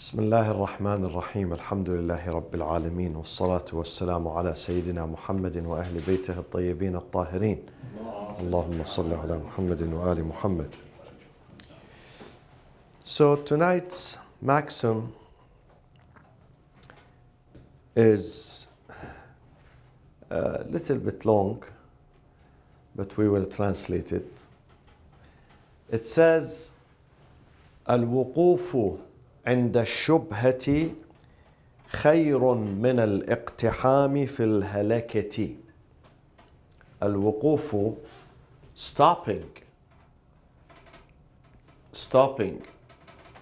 بسم الله الرحمن الرحيم الحمد لله رب العالمين والصلاة والسلام على سيدنا محمد وأهل بيته الطيبين الطاهرين اللهم صل على محمد وآل محمد. So tonight's maxim is a little bit long, but we will translate it. It says, الوقوف عند الشبهة خير من الاقتحام في الهلكة. الوقوف, stopping.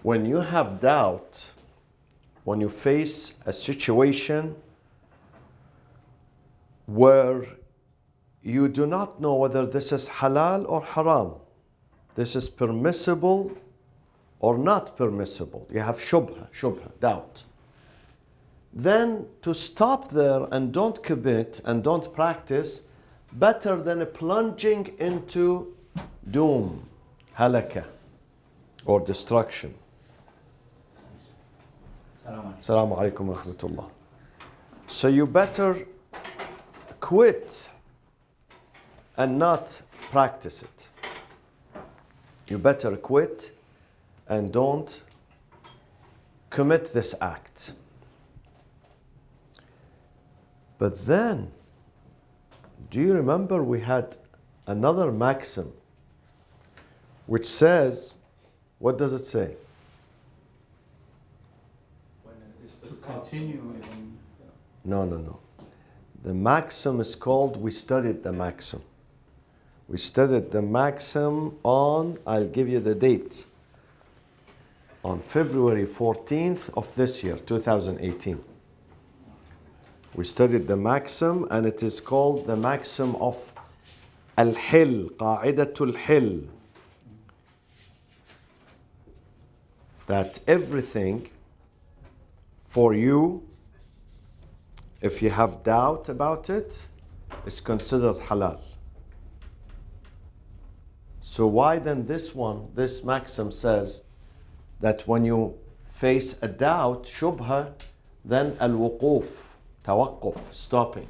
When you have doubt, when you face a situation where you do not know whether this is halal or haram, this is permissible or not permissible, you have shubha, doubt, then to stop there and don't commit and don't practice, better than plunging into doom, halakah, or destruction. Assalamu alaikum wa rahmatullah. So you better quit and not practice it. You better quit and don't commit this act. But then, do you remember we had another maxim which says, what does it say? When it's to continue. No. The maxim is called, we studied the maxim. We studied the maxim on, I'll give you the date, on February 14th of this year, 2018. We studied the maxim, and it is called the maxim of Al-Hil, Qa'idatul Hil. That everything for you, if you have doubt about it, is considered halal. So why then this maxim says that when you face a doubt, shubha, then al-wuquf, tawaqquf, stopping.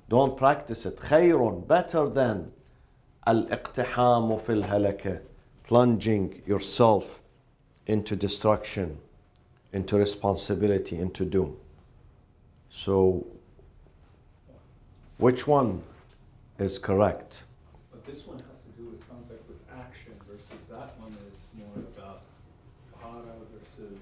Don't practice it. Khayrun, better than al-iqtihamu fil halakah, plunging yourself into destruction, into responsibility, into doom. So, which one is correct? But this one has to do with, sounds like, with action versus that one is more about para versus.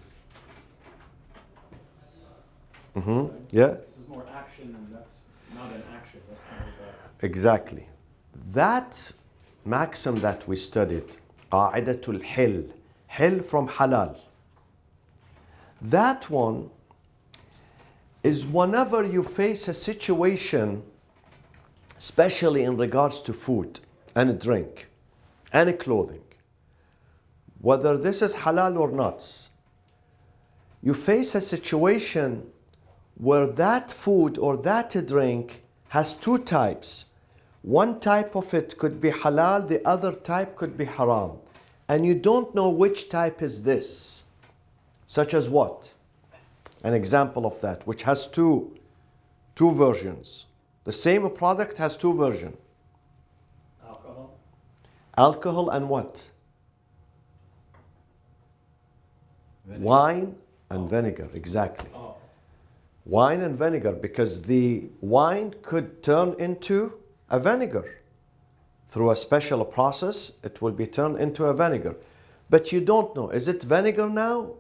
Right? Yeah. This is more action, and that's not an action. That's more about. Exactly. That maxim that we studied, Qa'idatul Hil, Hil from halal. That one is whenever you face a situation, especially in regards to food and drink and clothing, whether this is halal or not, you face a situation where that food or that drink has two types. One type of it could be halal, the other type could be haram. And you don't know which type is this. Such as what? An example of that, which has two versions. The same product has two versions. Alcohol. Alcohol and what? Vinegar. Wine and vinegar, exactly. Oh. Wine and vinegar, because the wine could turn into a vinegar. Through a special process, it will be turned into a vinegar. But you don't know, is it vinegar now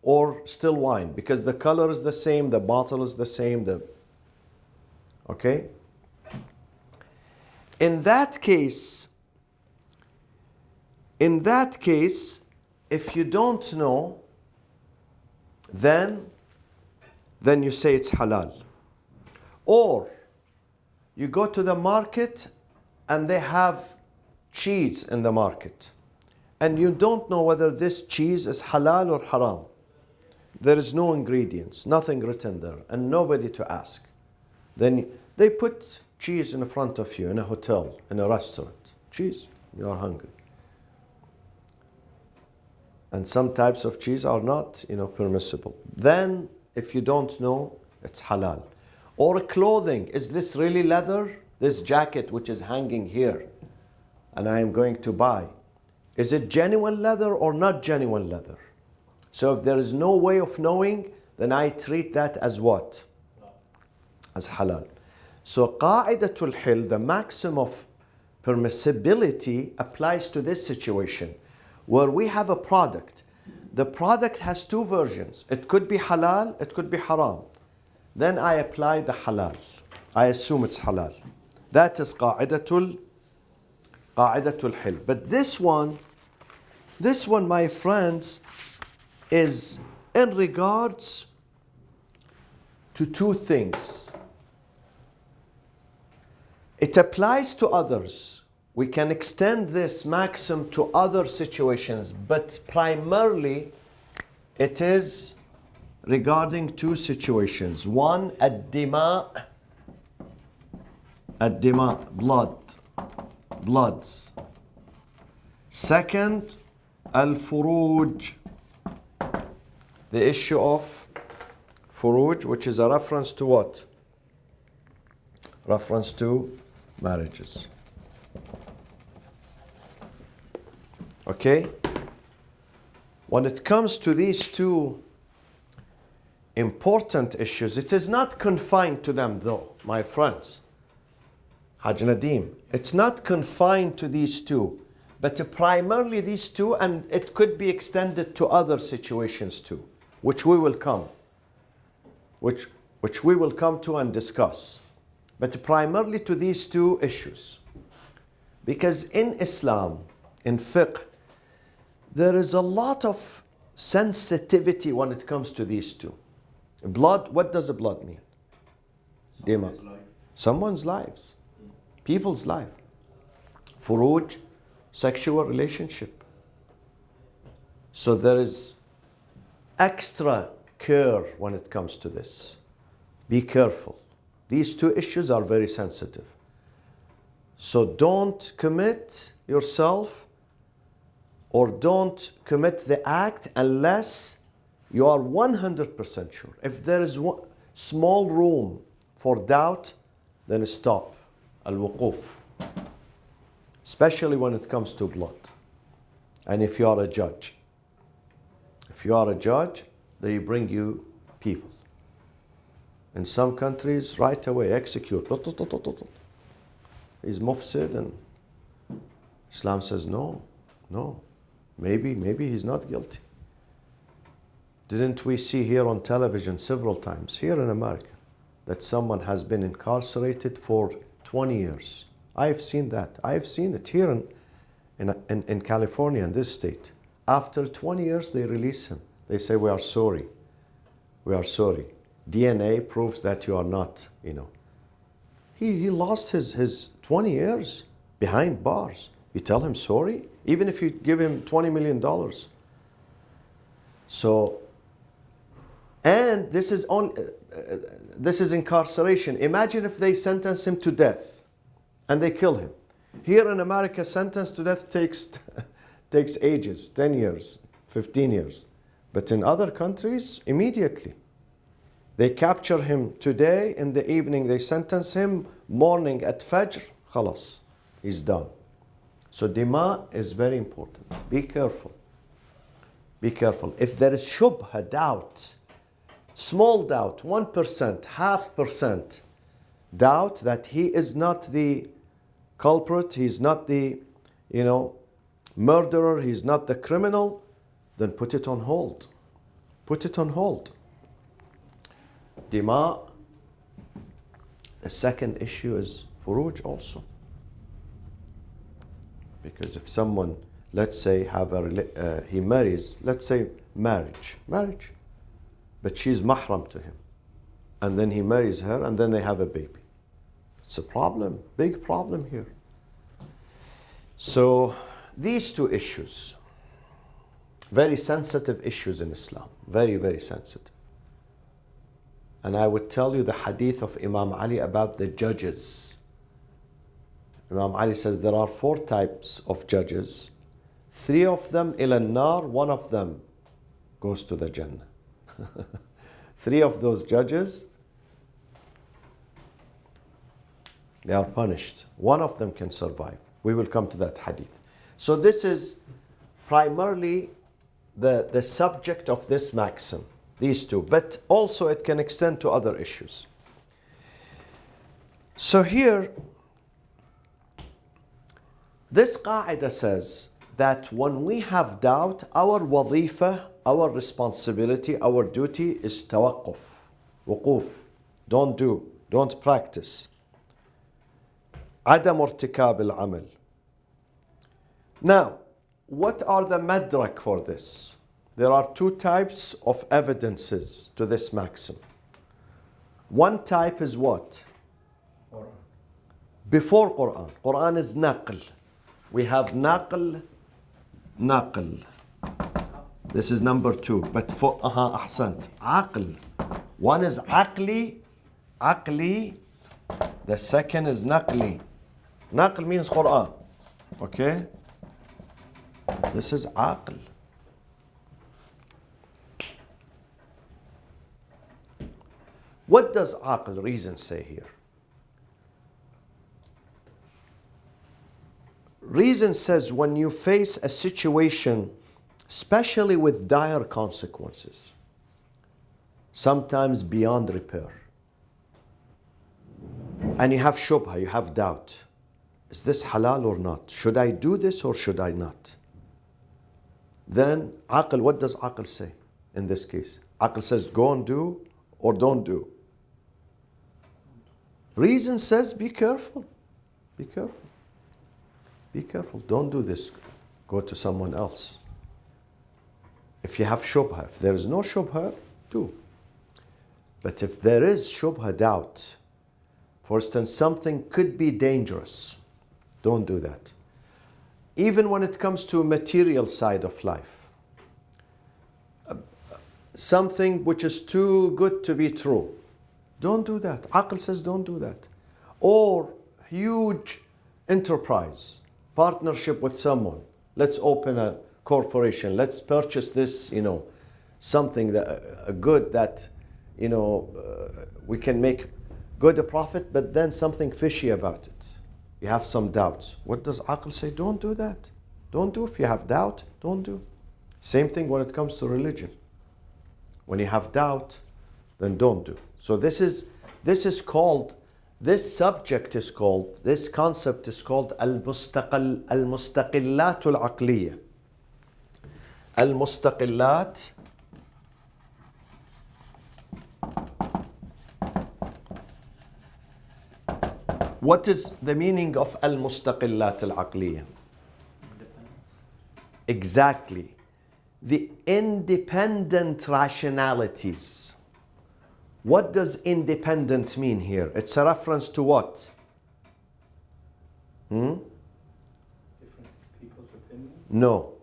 or still wine? Because the color is the same, the bottle is the same. Okay? In that case, if you don't know, then you say it's halal. Or you go to the market and they have cheese in the market, and you don't know whether this cheese is halal or haram. There is no ingredients, nothing written there, and nobody to ask. Then they put cheese in front of you in a hotel, in a restaurant. Cheese, you are hungry. And some types of cheese are not, permissible. Then, if you don't know, it's halal. Or clothing. Is this really leather? This jacket which is hanging here and I am going to buy. Is it genuine leather or not genuine leather? So if there is no way of knowing, then I treat that as what? As halal. So qa'idatul hil, the maxim of permissibility, applies to this situation where we have a product. The product has two versions. It could be halal, it could be haram. Then I apply the halal. I assume it's halal. That is qa'idatul hil. But this one, my friends, is in regards to two things. It applies to others. We can extend this maxim to other situations, but primarily it is regarding two situations. One, ad-dima, bloods. Second, al-furuj, the issue of furuj, which is a reference to what? Reference to marriages. Okay? When it comes to these two important issues, it is not confined to them though, my friends. Haj Nadim, it's not confined to these two, but primarily these two, and it could be extended to other situations too, which we will come to and discuss. But primarily to these two issues. Because in Islam, in fiqh, there is a lot of sensitivity when it comes to these two. Blood, what does blood mean? Dima. Someone's lives. People's life. Furuj, sexual relationship. So there is extra care when it comes to this. Be careful. These two issues are very sensitive. So don't commit yourself or don't commit the act unless you are 100% sure. If there is one small room for doubt, then stop. Al-wuquf. Especially when it comes to blood. And if you are a judge. If you are a judge, they bring you people. In some countries, right away, execute. He's mufsid, and Islam says no. Maybe he's not guilty. Didn't we see here on television several times, here in America, that someone has been incarcerated for 20 years? I've seen that. I've seen it here in California, in this state. After 20 years, they release him. They say, we are sorry. We are sorry. DNA proves that you are not, He lost his 20 years behind bars. You tell him sorry, even if you give him $20 million. So, and this is incarceration. Imagine if they sentence him to death and they kill him. Here in America, sentence to death takes ages, 10 years, 15 years. But in other countries, immediately. They capture him today, in the evening they sentence him, morning at Fajr, khalas, he's done. So dima is very important. Be careful. Be careful. If there is shubha, doubt, small doubt, 1%, 0.5% doubt that he is not the culprit, he's not the, murderer, he's not the criminal, then put it on hold. Put it on hold. Dima. The second issue is furuj also. Because if someone, let's say, he marries, let's say marriage, but she's mahram to him, and then he marries her, and then they have a baby. It's a problem, big problem here. So these two issues, very sensitive issues in Islam, very, very sensitive. And I would tell you the hadith of Imam Ali about the judges. Imam Ali says there are 4 types of judges. 3 of them إلى النار, 1 of them goes to the Jannah. 3 of those judges, they are punished. 1 of them can survive. We will come to that hadith. So this is primarily the subject of this maxim, these 2. But also it can extend to other issues. So here, this qaida says that when we have doubt, our wazifa, our responsibility, our duty is tawaqquf, wuquf. Don't do, don't practice. عدم ارتكاب العمل. Now, what are the madrak for this? There are 2 types of evidences to this maxim. One type is what? Quran. Before Quran. Quran is naql. We have naql. This is number 2. But for ahsant. Aql. One is aqli. The second is naqli. Naql means Quran. Okay? This is aql. What does aql, reason, say here? Reason says when you face a situation, especially with dire consequences, sometimes beyond repair, and you have shubha, you have doubt, is this halal or not? Should I do this or should I not? Then aql, what does aql say in this case? Aql says go and do or don't do. Reason says be careful. Be careful. Be careful. Don't do this. Go to someone else. If you have shubha, if there is no shubha, do. But if there is shubha, doubt, for instance, something could be dangerous, don't do that. Even when it comes to a material side of life, something which is too good to be true, don't do that. Aql says don't do that. Or huge enterprise, partnership with someone. Let's open a corporation. Let's purchase this, something that a good that, we can make good a profit, but then something fishy about it. You have some doubts. What does aql say? Don't do that. Don't do. If you have doubt, don't do. Same thing when it comes to religion. When you have doubt, then don't do. So this subject is called, this concept is called al-mustaqillatul aqliya. Al-mustaqillat What is the meaning of al-mustaqillat al-aqliya? Exactly. The independent rationalities. What does independent mean here? It's a reference to what? Different people's opinions? No.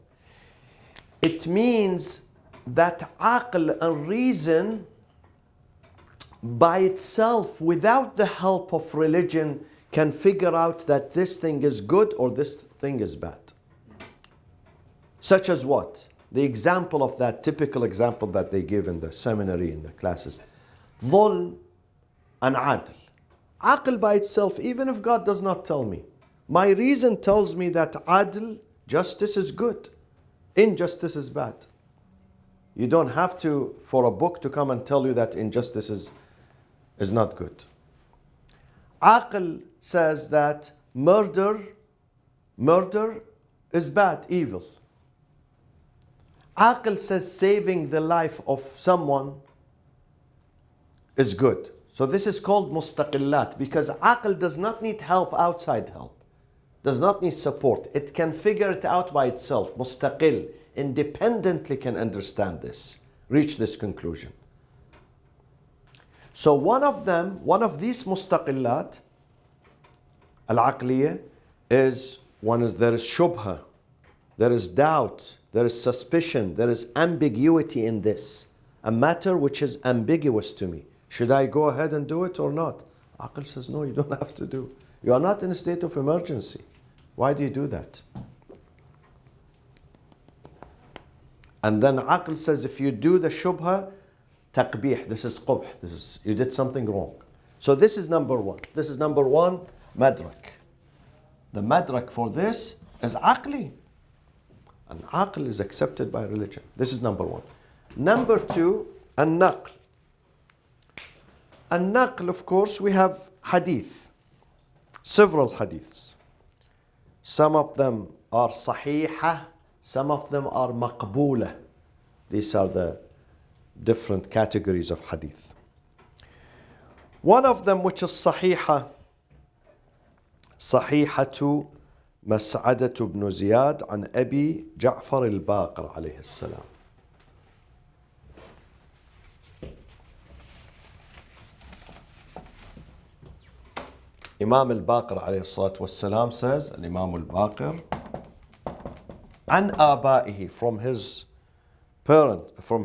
It means that aql and reason by itself, without the help of religion, can figure out that this thing is good or this thing is bad. Such as what? The example of that, typical example that they give in the seminary, in the classes. Dhulm and adl. Aql by itself, even if God does not tell me, my reason tells me that adl, justice, is good. Injustice is bad. You don't have to, for a book to come and tell you that injustice is not good. Aql says that murder is bad, evil. Aql says saving the life of someone is good. So this is called mustaqillat, because aql does not need help, outside help. Does not need support. It can figure it out by itself. Mustaqil, independently can understand this, reach this conclusion. So one of these mustaqillat, al-aqliya, there is shubha, there is doubt, there is suspicion, there is ambiguity in this. A matter which is ambiguous to me. Should I go ahead and do it or not? Aql says, no, you don't have to do. You are not in a state of emergency. Why do you do that? And then aql says if you do the shubha, taqbih, this is qubh, you did something wrong. So this is number one. This is number one, madrak. The madrak for this is aqli. And aql is accepted by religion. This is number one. Number two, an-naql. An-naql, of course, we have hadith. Several hadiths. Some of them are sahihah, some of them are maqboolah. These are the different categories of hadith. One of them, which is sahihah, صحيحة مسعدة بن زياد عن أبي جعفر الباقر عليه السلام. Imam al-Baqir عليه الصلاة والسلام says, Imam al-Baqir, عن آبائه, from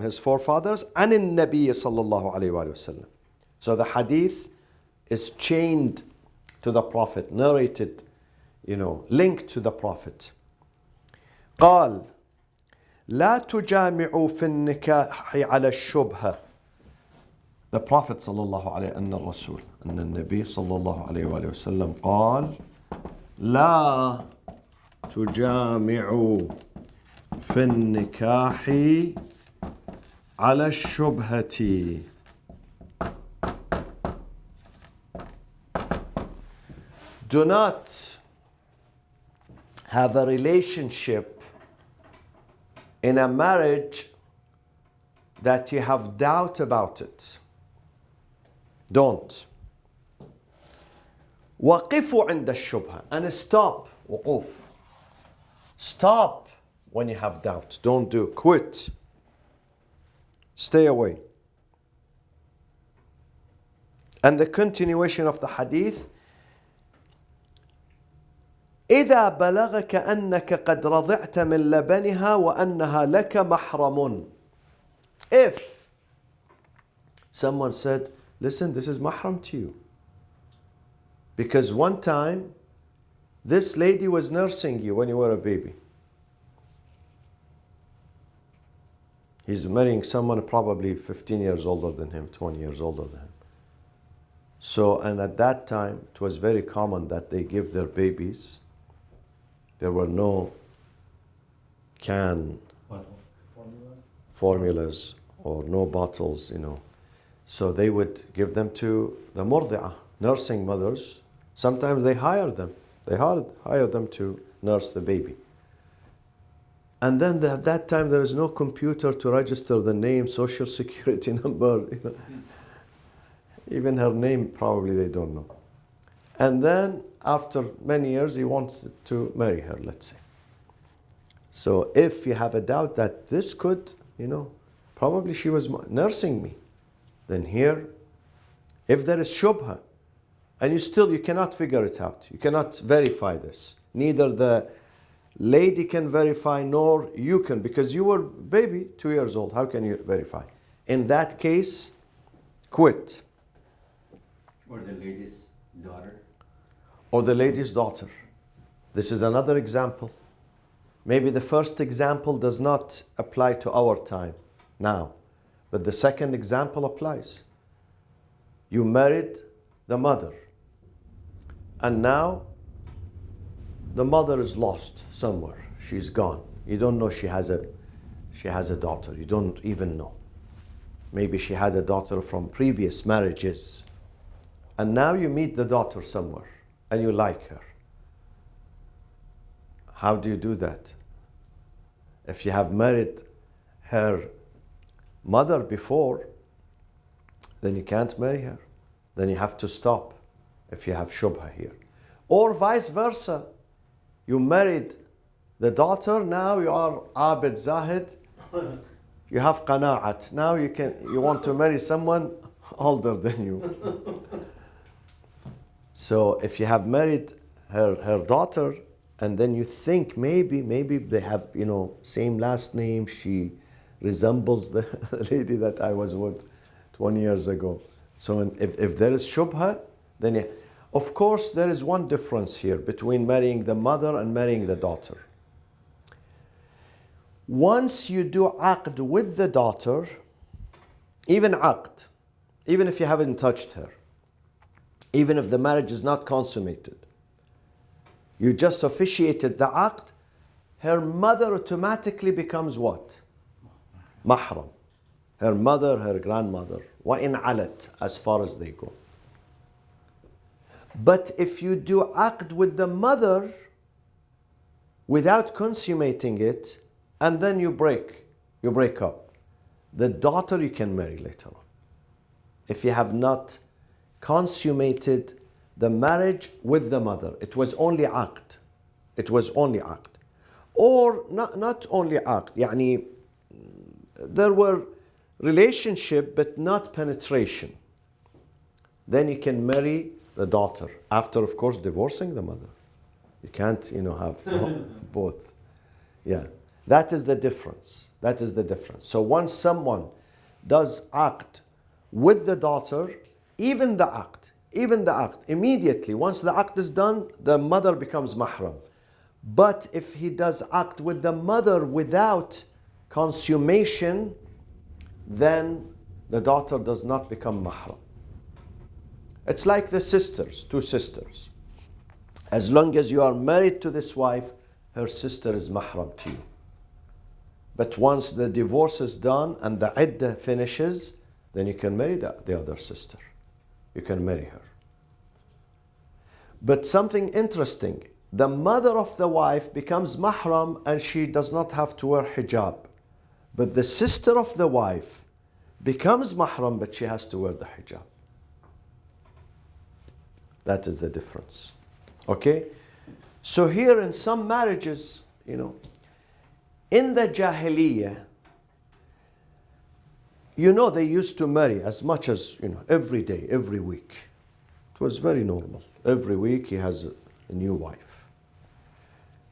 his forefathers, عن النبي صلى الله عليه وآله وسلم. So the hadith is chained to the Prophet, narrated, linked to the Prophet. قال لا تجامعوا في النكاح على الشبهة. The Prophet صلى الله عليه أن الرسول أن النبي صلى الله عليه وآله وسلم قال لا تجامعوا في النكاح على الشبهة. Do not have a relationship in a marriage that you have doubt about it. Don't. وقفوا عند الشبهة. And stop. وقوف. Stop when you have doubt. Don't do. Quit. Stay away. And the continuation of the hadith, إذا بلغك أنك قد رضعت من لبنها وأنها لك محرم. If someone said, listen, this is mahram to you. Because one time, this lady was nursing you when you were a baby. He's marrying someone probably 15 years older than him, 20 years older than him. So, and at that time, it was very common that they give their babies. There were no formulas or no bottles, So they would give them to the murdi'ah, nursing mothers. Sometimes they hired them. They hired them to nurse the baby. And then at that time, there is no computer to register the name, social security number. Even her name, probably they don't know. And then after many years, he wants to marry her, let's say. So if you have a doubt that this could, probably she was nursing me, then here, if there is shubha, and you cannot figure it out, you cannot verify this. Neither the lady can verify, nor you can, because you were baby, 2 years old. How can you verify? In that case, quit. Or the lady's daughter. Or the lady's daughter. This is another example. Maybe the first example does not apply to our time now, but the second example applies. You married the mother, and now the mother is lost somewhere. She's gone. You don't know she has a daughter. You don't even know. Maybe she had a daughter from previous marriages, and now you meet the daughter somewhere and you like her. How do you do that? If you have married her mother before, then you can't marry her. Then you have to stop if you have shubha here. Or vice versa. You married the daughter, now you are abid zahid, you have qana'at. Now you want to marry someone older than you. So if you have married her daughter, and then you think maybe they have, same last name, she resembles the lady that I was with 20 years ago. So if there is shubha, then of course there is one difference here between marrying the mother and marrying the daughter. Once you do aqd with the daughter, even aqd, even if you haven't touched her, even if the marriage is not consummated, you just officiated the aqd, her mother automatically becomes what? Mahram. Her mother, her grandmother. وَإِنْ عَلَتْ, as far as they go. But if you do aqd with the mother without consummating it, and then you break up, the daughter you can marry later on. If you have not consummated the marriage with the mother, it was only aqd. It was only aqd. Or not only aqd, يعني there were relationship but not penetration. Then you can marry the daughter after, of course, divorcing the mother. You can't, have both. Yeah, that is the difference. That is the difference. So once someone does aqd with the daughter, even the aqd, immediately, once the aqd is done, the mother becomes mahram. But if he does aqd with the mother without consummation, then the daughter does not become mahram. It's like the sisters, two sisters. As long as you are married to this wife, her sister is mahram to you. But once the divorce is done and the iddah finishes, then you can marry the other sister. You can marry her. But something interesting, the mother of the wife becomes mahram and she does not have to wear hijab. But the sister of the wife becomes mahram, but she has to wear the hijab. That is the difference. Okay? So here in some marriages, in the Jahiliyyah, they used to marry as much as, every day, every week. It was very normal. Every week he has a new wife.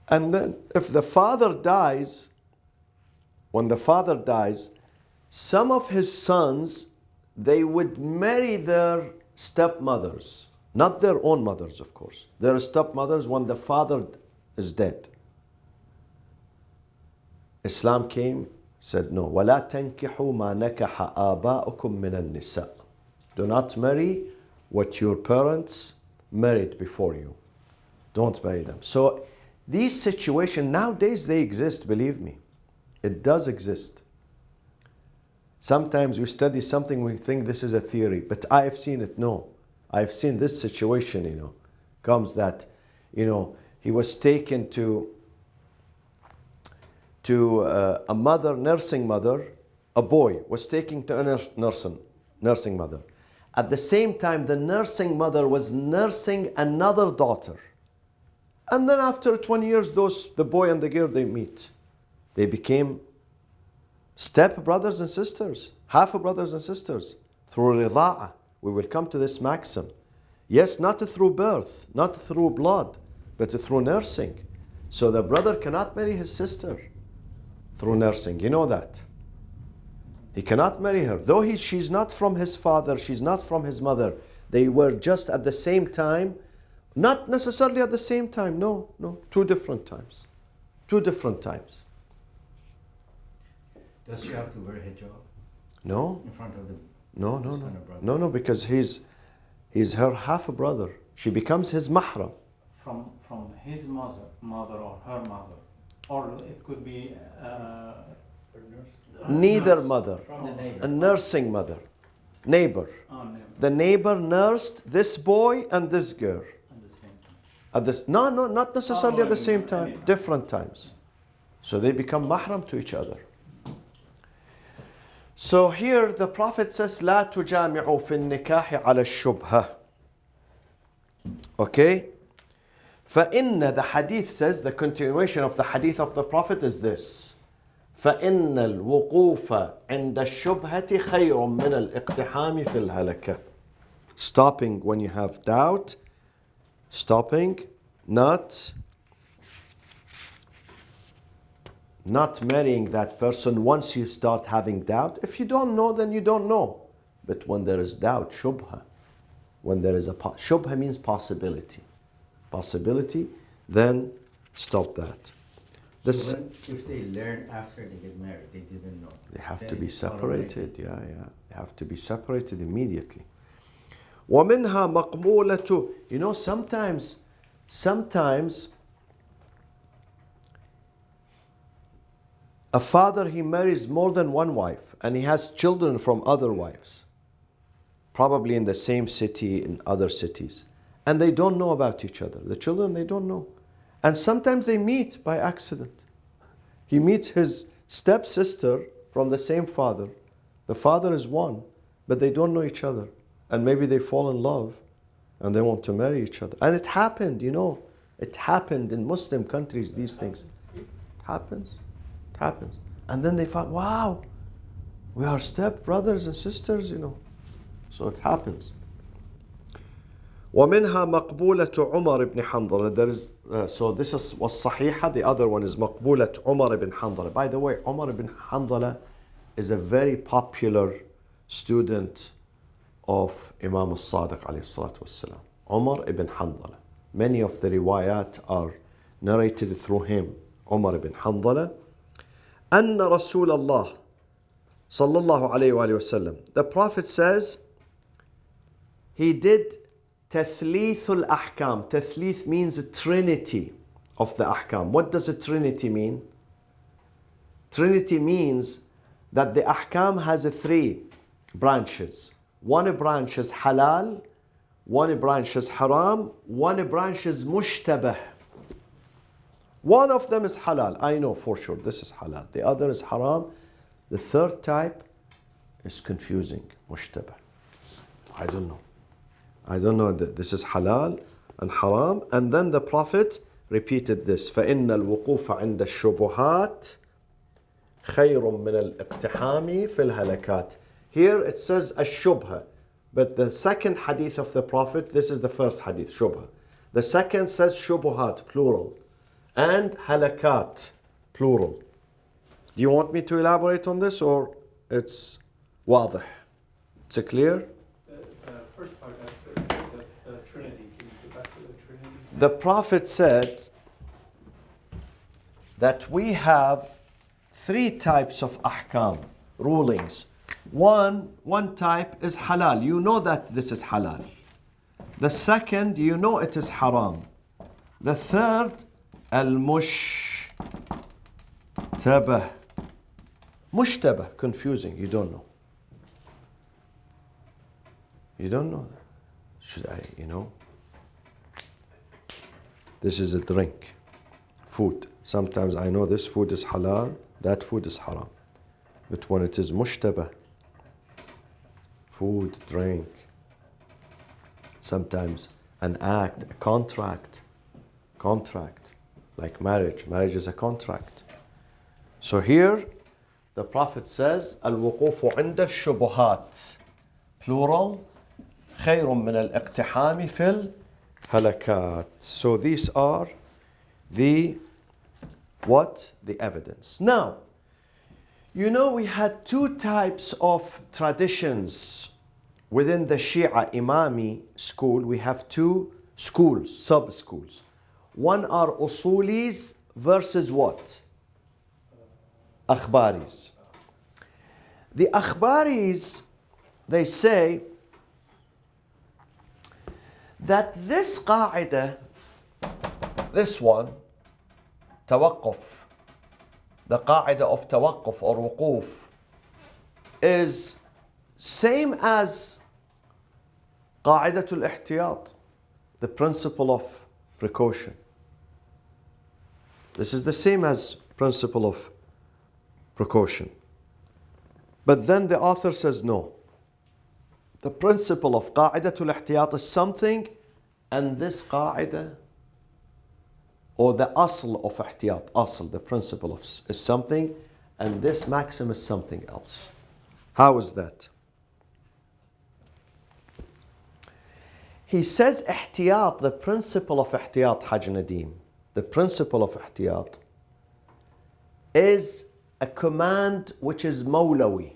And then if the father dies, when the father dies, some of his sons, they would marry their stepmothers. Not their own mothers, of course. Their stepmothers when the father is dead. Islam came, said no. وَلَا تَنْكِحُوا مَا نَكَحَ آبَاؤُكُم مِّنَ النِّسَاءِ. Do not marry what your parents married before you. Don't marry them. So these situations, nowadays they exist, believe me. It does exist. Sometimes we study something, we think this is a theory, but I have seen it, no. I've seen this situation, comes that, he was taken to a mother, nursing mother, a boy was taken to a nursing mother. At the same time, the nursing mother was nursing another daughter. And then after 20 years, the boy and the girl, they meet. They became step brothers and sisters, half brothers and sisters, through rida'ah. We will come to this maxim. Yes, not through birth, not through blood, but through nursing. So the brother cannot marry his sister through nursing. You know that. He cannot marry her. Though she's not from his father, she's not from his mother. They were just at the same time. Not necessarily at the same time. No. Two different times. Two different times. Does she have to wear hijab? No. In front of the... No, because he's her half brother. She becomes his mahram. From his mother or her mother, or it could be Neither nurse. mother. From the neighbor. A nursing mother. Neighbor. Neighbor. The neighbor nursed this boy and this girl. At the same time. No, not necessarily at the same time. Anytime. Different times. So they become mahram to each other. So here the Prophet says, لا تجامعوا في النكاح على الشبهة. Okay? فإن, the hadith says, the continuation of the hadith of the Prophet is this. فإن الوقوف عند الشبهة خير من الاقتحام في الهلكة. Stopping when you have doubt. Stopping, not marrying that person once you start having doubt. If you don't know, then you don't know. But when there is doubt, shubha, when there is shubha means possibility, then stop that. The So if they learn after they get married, they didn't know. They have Then to be it's automatic. separated. Yeah. They have to be separated immediately. وَمِنْهَا مَقْبُولَةُ. You know, sometimes a father, he marries more than one wife and he has children from other wives, probably in the same city, in other cities, and they don't know about each other. The children, they don't know. And sometimes they meet by accident. He meets his stepsister from the same father. The father is one, but they don't know each other. And maybe they fall in love and they want to marry each other. And it happened, you know. It happened in Muslim countries, these things. It happens. It happens. And then they find, wow, we are step brothers and sisters, you know. So it happens. ومنها مقبولة عمر بن حنظلة. There is, so this was صحيحة. The other one is مقبولة عمر بن حنظلة. By the way, Umar ibn Handala is a very popular student of Imam al-Sadiq alayhi salatu wassalam. Umar ibn Handala. Many of the riwayat are narrated through him. Umar ibn Handala. أن رسول الله صلى الله عليه وآله وسلم. The Prophet says he did تثليث الأحكام. تثليث means a trinity of the ahkam. What does a trinity mean? Trinity means that the ahkam has three branches. One branch is halal, one branch is haram, one branch is mushtabah. One of them is halal. I know for sure this is halal. The other is haram. The third type is confusing, mushtabah. I don't know. I don't know that this is halal and haram. And then the Prophet repeated this. فَإِنَّ الْوُقُوفَ عِنْدَ الشُّبُهَاتِ خَيْرٌ مِنَ الْإِقْتِحَامِ فِي الْهَلَكَاتِ. Here it says الشُّبْهَ. But the second hadith of the Prophet, this is the first hadith, shubha. The second says shubuhat, plural. And halakat, plural. Do you want me to elaborate on this or it's واضح? It's clear? First part, that's the Trinity. Can you go back to the Trinity? The Prophet said that we have three types of ahkam, rulings. One type is halal. You know that this is halal. The second, you know it is haram. The third, al-mushtabah. Mushtabah, confusing, you don't know. You don't know that. Should I, you know? This is a drink, food. Sometimes I know this food is halal, that food is haram. But when it is mushtabah, food, drink, sometimes an act, a contract, like marriage. Marriage is a contract. So here, the Prophet says, الوقوف عند الشبهات, plural, خير من الاقتحام في الهلكات. So these are the evidence. Now, you know we had two types of traditions within the Shia Imami school. We have two schools, sub-schools. One are Usulis versus what? Akhbaris. The Akhbaris, they say that this qa'idah, this one, tawaqquf, the qa'idah of tawaqquf or wuquf, is same as qa'idatul ihtiyat, the principle of precaution. This is the same as principle of precaution. But then the author says no. The principle of qa'idatul ihtiyat is something, and this qa'idah, or the asl of ihtiyat, asl, the principle of, is something, and this maxim is something else. How is that? He says ihtiyat, the principle of ihtiyat, Haj Nadeem, the principle of ihtiyat is a command which is mawlawi.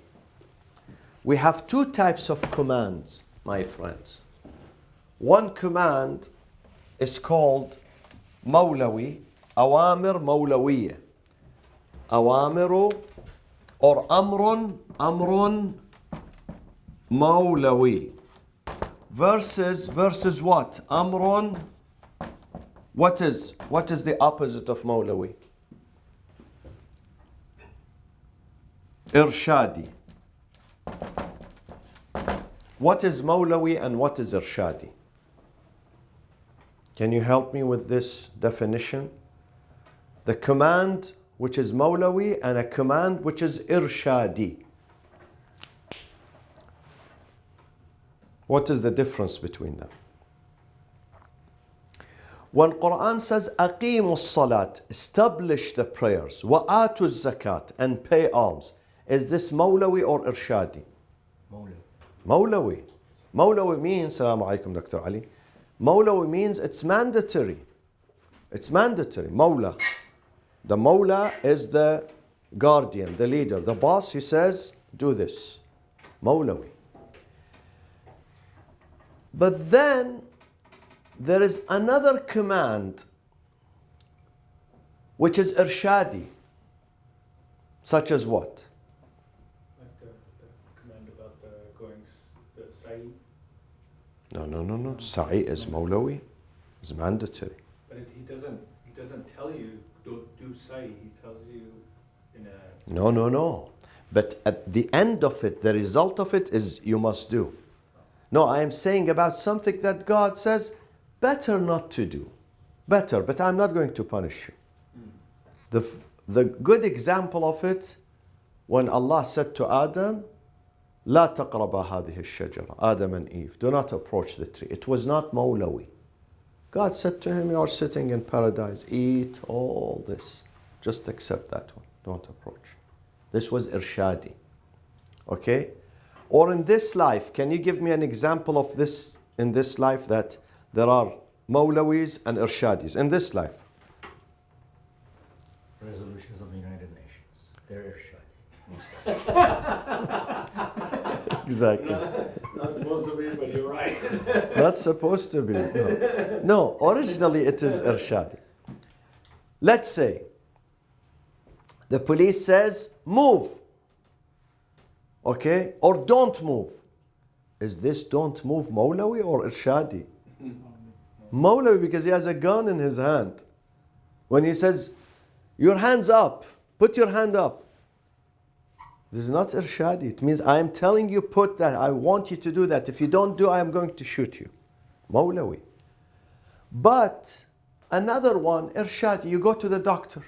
We have two types of commands, my friends. One command is called mawlawi, awamir mawlawiyya. awamiru, or amrun mawlawi. Versus what? Amrun. What is the opposite of mawlawi? Irshadi. What is mawlawi and what is irshadi? Can you help me with this definition? The command which is mawlawi and a command which is irshadi. What is the difference between them? When Quran says aqimus salat, establish the prayers, wa atuz zakat, and pay alms, is this mawlawi or irshadi? Mawlawi. Mawlawi means, Assalamu alaikum Dr. Ali. Mawlawi means it's mandatory. It's mandatory. Mawla. The mawla is the guardian, the leader, the boss. He says, do this. Mawlawi. But then there is another command which is irshadi. Such as what? Like the command about the going, the sa'i. No. Sa'i is mawlawi. It's mandatory. But he doesn't tell you don't do sa'i. He tells you in a. No. But at the end of it, the result of it is you must do. No, I am saying about something that God says, better not to do. Better, but I'm not going to punish you. The good example of it, when Allah said to Adam, لا تقربا هذه الشجرة, Adam and Eve, do not approach the tree. It was not mawlawi. God said to him, you are sitting in paradise, eat all this. Just accept that one, don't approach. This was irshadi. Okay? Or in this life, can you give me an example of this in this life that there are mawlawis and irshadis in this life? Resolutions of the United Nations. They're irshadi. Exactly. Not supposed to be, but you're right. Not supposed to be. No, originally it is irshadi. Let's say the police says, move. Okay? Or don't move. Is this don't move mawlawi or irshadi? Mawlawi, because he has a gun in his hand. When he says, your hands up, put your hand up. This is not irshadi. It means I am telling you, put that. I want you to do that. If you don't do, I am going to shoot you. Mawlawi. But another one, irshadi, you go to the doctor.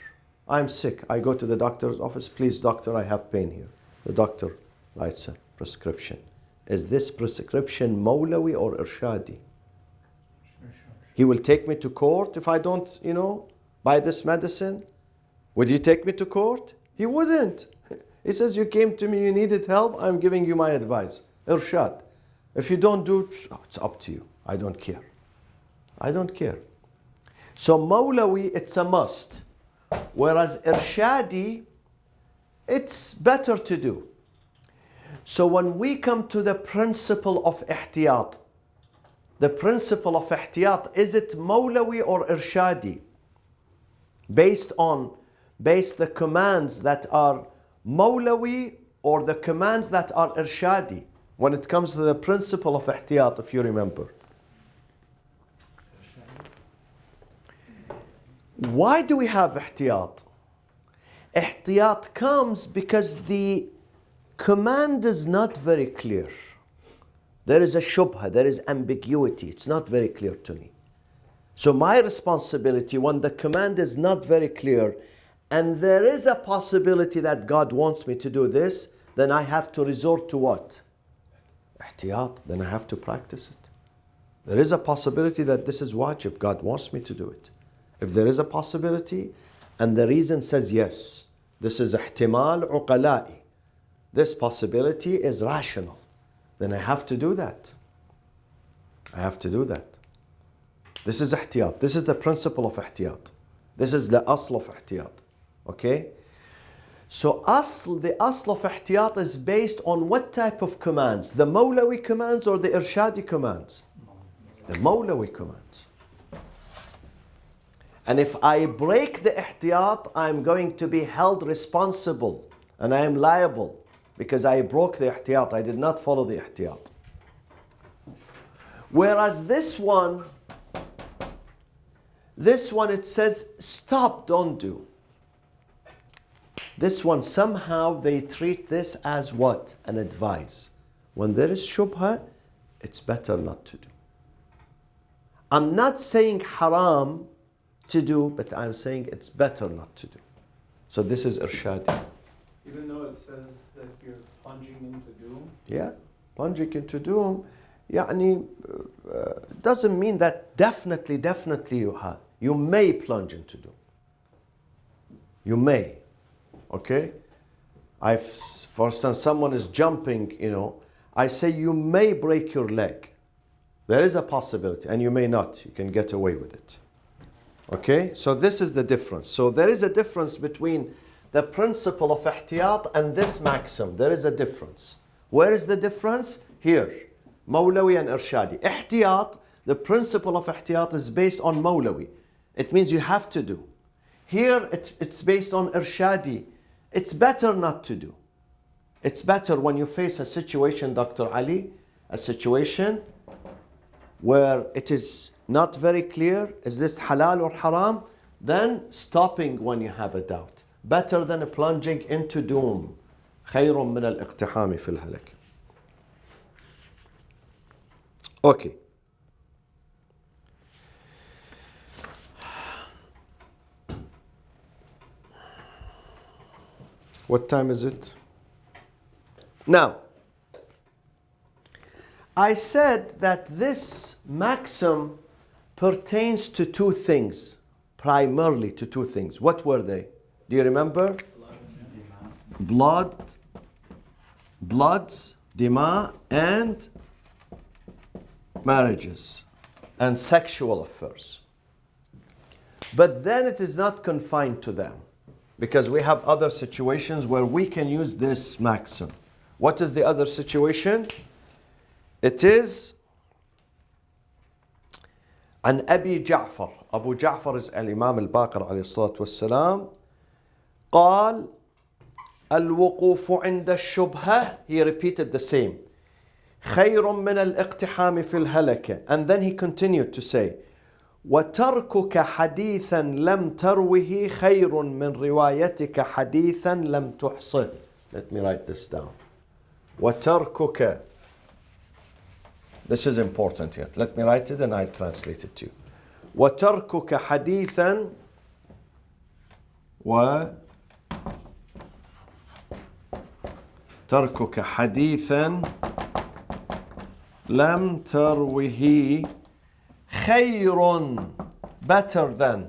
I'm sick. I go to the doctor's office. Please, doctor, I have pain here. The doctor writes a prescription. Is this prescription mawlawi or irshadi? He will take me to court if I don't, buy this medicine. Would he take me to court? He wouldn't. He says, you came to me, you needed help, I'm giving you my advice. Irshad. If you don't do it, it's up to you. I don't care. I don't care. So mawlawi, it's a must. Whereas irshadi, it's better to do. So when we come to the principle of ihtiyat, the principle of ihtiyat, is it mawlawi or irshadi? Based the commands that are mawlawi or the commands that are irshadi, when it comes to the principle of ihtiyat, if you remember. Why do we have ihtiyat? Ihtiyat comes because the command is not very clear. There is a shubha, there is ambiguity. It's not very clear to me. So my responsibility when the command is not very clear and there is a possibility that God wants me to do this, then I have to resort to what? Ihtiyat. Then I have to practice it. There is a possibility that this is wajib. God wants me to do it. If there is a possibility and the reason says yes, this is ihtimal uqala'i, this possibility is rational, then I have to do that. I have to do that. This is ihtiyat. This is the principle of ihtiyat. This is the asl of ihtiyat. Okay? So the asl of ihtiyat is based on what type of commands? The mawlawi commands or the irshadi commands? The mawlawi commands. And if I break the ihtiyat, I'm going to be held responsible and I am liable because I broke the ihtiyat. I did not follow the ihtiyat. Whereas this one it says, stop, don't do. This one, somehow they treat this as what? An advice. When there is shubha, it's better not to do. I'm not saying haram to do, but I'm saying it's better not to do. So this is irshadi. Even though it says that you're plunging into doom? Yeah, plunging into doom. يعني doesn't mean that definitely you have. You may plunge into doom. You may. Okay? For instance, someone is jumping, I say you may break your leg. There is a possibility, and you may not. You can get away with it. Okay? So this is the difference. So there is a difference between the principle of ihtiyat and this maxim. There is a difference. Where is the difference? Here. Mawlawi and Irshadi. Ihtiyat, the principle of ihtiyat is based on Mawlawi. It means you have to do. Here it's based on Irshadi. It's better not to do. It's better when you face a situation, Dr. Ali, a situation where it is not very clear, is this halal or haram, then stopping when you have a doubt. Better than plunging into doom. خير من الاقتحام في الهلك. Okay. What time is it? Now, I said that this maxim pertains to two things, primarily to two things. What were they? Do you remember? Bloods, dima, and marriages, and sexual affairs. But then it is not confined to them, because we have other situations where we can use this maxim. What is the other situation? It is عن أبي جعفر. أبو جعفر is الإمام الباقر عليه الصلاة والسلام. قال الوقوف عند الشبهة. He repeated the same. خير من الاقتحام في الهلكة. And then he continued to say وتركك حديثا لم تروه خير من روايتك حديثا لم تحصه. Let me write this down. وتركك. This is important here. Let me write it and I'll translate it to you. وتركك حديثا تركك حديثا لم تروه خير better than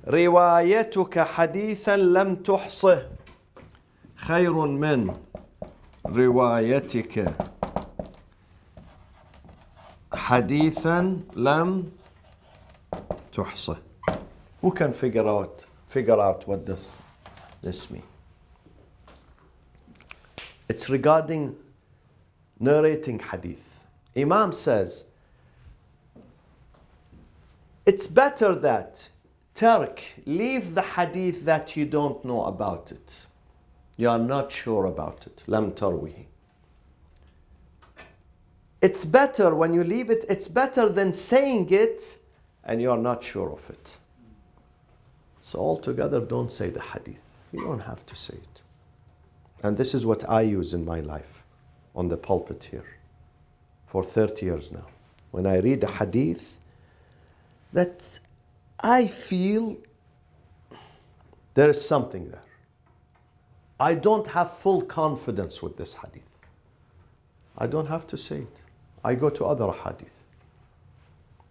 روايتك حديثا لم تحصه. خير من روايتك حديثا لم تحصه. Who can figure out what does this mean? It's regarding narrating hadith. Imam says it's better that leave the hadith that you don't know about it. You are not sure about it. لم تروه. It's better when you leave it, it's better than saying it and you are not sure of it. So altogether, don't say the hadith. You don't have to say it. And this is what I use in my life on the pulpit here for 30 years now. When I read a hadith that I feel there is something there. I don't have full confidence with this hadith. I don't have to say it. I go to other hadith.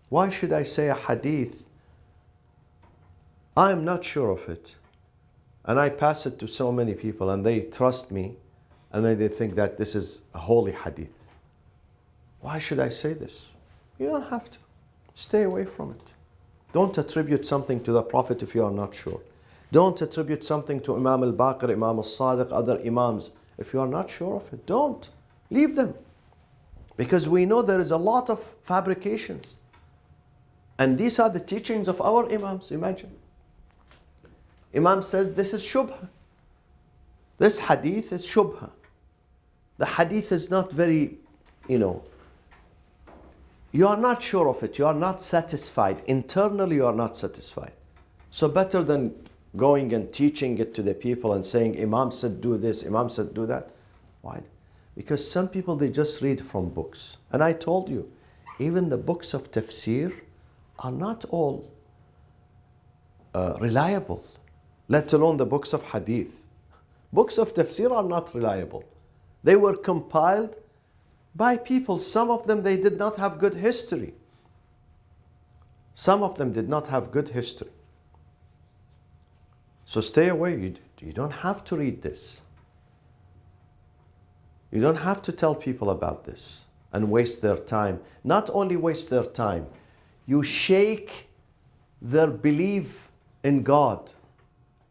Why should I say a hadith? I'm not sure of it. And I pass it to so many people and they trust me and then they think that this is a holy hadith. Why should I say this? You don't have to. Stay away from it. Don't attribute something to the Prophet if you are not sure. Don't attribute something to Imam al-Baqir, Imam al-Sadiq, other Imams. If you are not sure of it, don't. Leave them. Because we know there is a lot of fabrications. And these are the teachings of our Imams, imagine. Imam says this is shubha. This hadith is shubha. The hadith is not very, you are not sure of it. You are not satisfied. Internally, you are not satisfied. So better than going and teaching it to the people and saying, Imam said do this, Imam said do that. Why? Because some people, they just read from books. And I told you, even the books of tafsir are not all reliable, let alone the books of hadith. Books of tafsir are not reliable. They were compiled by people. Some of them, they did not have good history. Some of them did not have good history. So stay away. You don't have to read this. You don't have to tell people about this and waste their time. Not only waste their time, you shake their belief in God,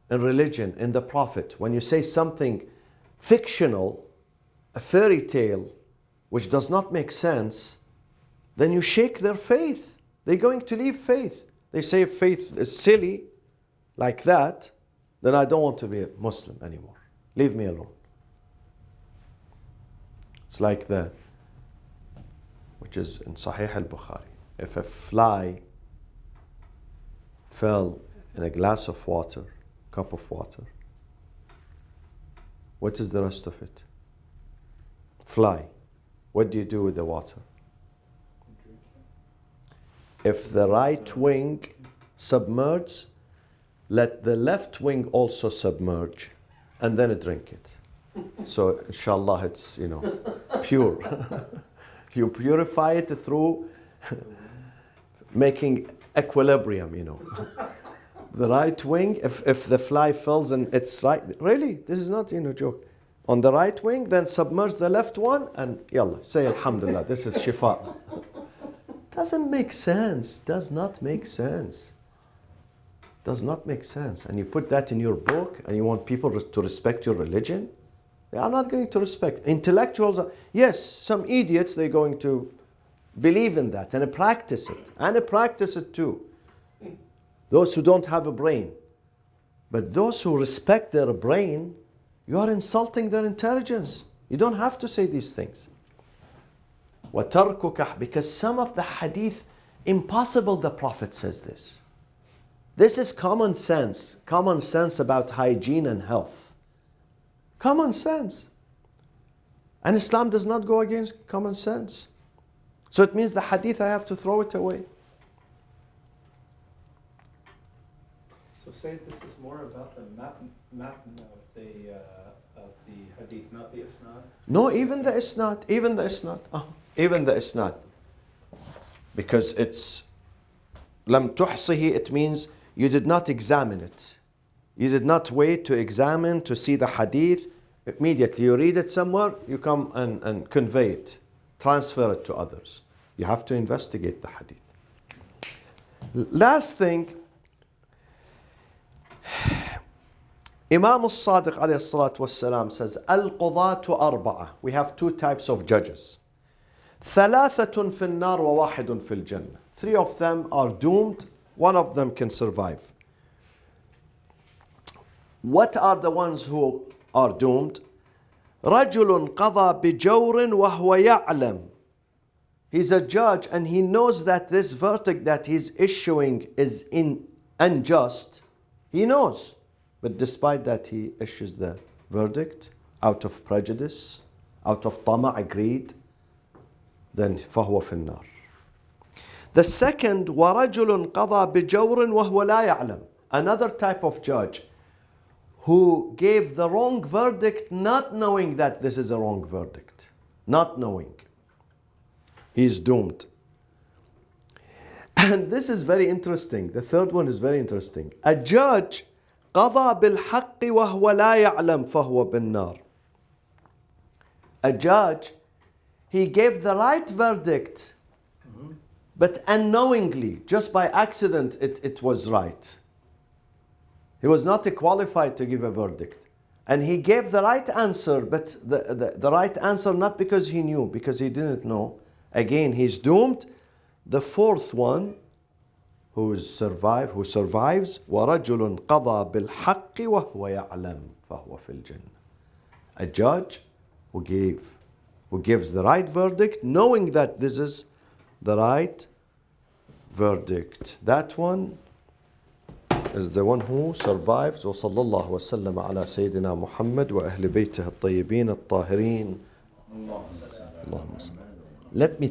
in religion, in the Prophet. When you say something fictional, a fairy tale, which does not make sense, then you shake their faith. They're going to leave faith. They say if faith is silly, like that, then I don't want to be a Muslim anymore. Leave me alone. It's like that, which is in Sahih al-Bukhari. If a fly fell in a glass of water, cup of water, what is the rest of it? Fly. What do you do with the water? If the right wing submerges, let the left wing also submerge, and then drink it. So inshallah it's, pure. You purify it through making equilibrium, The right wing, if the fly falls and it's right, really, this is not, joke. On the right wing, then submerge the left one and yallah, say alhamdulillah, this is shifa. Doesn't make sense, does not make sense. Does not make sense. And you put that in your book and you want people to respect your religion? They are not going to respect. Intellectuals are, yes, some idiots, they're going to believe in that and practice it. And practice it too. Those who don't have a brain. But those who respect their brain, you are insulting their intelligence. You don't have to say these things. وَتَرْكُكَ, because some of the hadith, impossible the Prophet says this. This is common sense about hygiene and health. Common sense. And Islam does not go against common sense. So it means the hadith, I have to throw it away. So say this is more about the matn of the hadith, not the isnad? No, even the isnad. Even the isnad. Because it's lam tuhsihi, it means you did not examine it. You did not wait to examine, to see the hadith. Immediately you read it somewhere, you come and convey it, transfer it to others. You have to investigate the hadith. Last thing, Imam al-Sadiq alayhi salatu wassalam says, Al-Qudatu arba'a. We have two types of judges. ثلاثة في النار وواحد في الجنة. Three of them are doomed, one of them can survive. What are the ones who are doomed? رجل قضى بجور وهو يعلم. He's a judge and he knows that this verdict that he's issuing is unjust. He knows. But despite that, he issues the verdict out of prejudice, out of طمع, greed. Then فهو في النار. The second, ورجل قضى بجور وهو لا يعلم. Another type of judge who gave the wrong verdict not knowing that this is a wrong verdict. Not knowing. He is doomed. And this is very interesting. The third one is very interesting. A judge قضى بالحق وهو لا يعلم فهو بالنار. A judge, he gave the right verdict, but unknowingly, just by accident, it was right. He was not qualified to give a verdict. And he gave the right answer, but the right answer not because he knew, because he didn't know. Again, he's doomed. The fourth one, who survives ورجل قضى بالحق وهو يعلم فهو في الجنة. A judge who gives the right verdict, knowing that this is the right verdict. That one is the one who survives. وصلى الله وسلم على سيدنا محمد وأهل بيته الطيبين الطاهرين. اللهم صل. Let me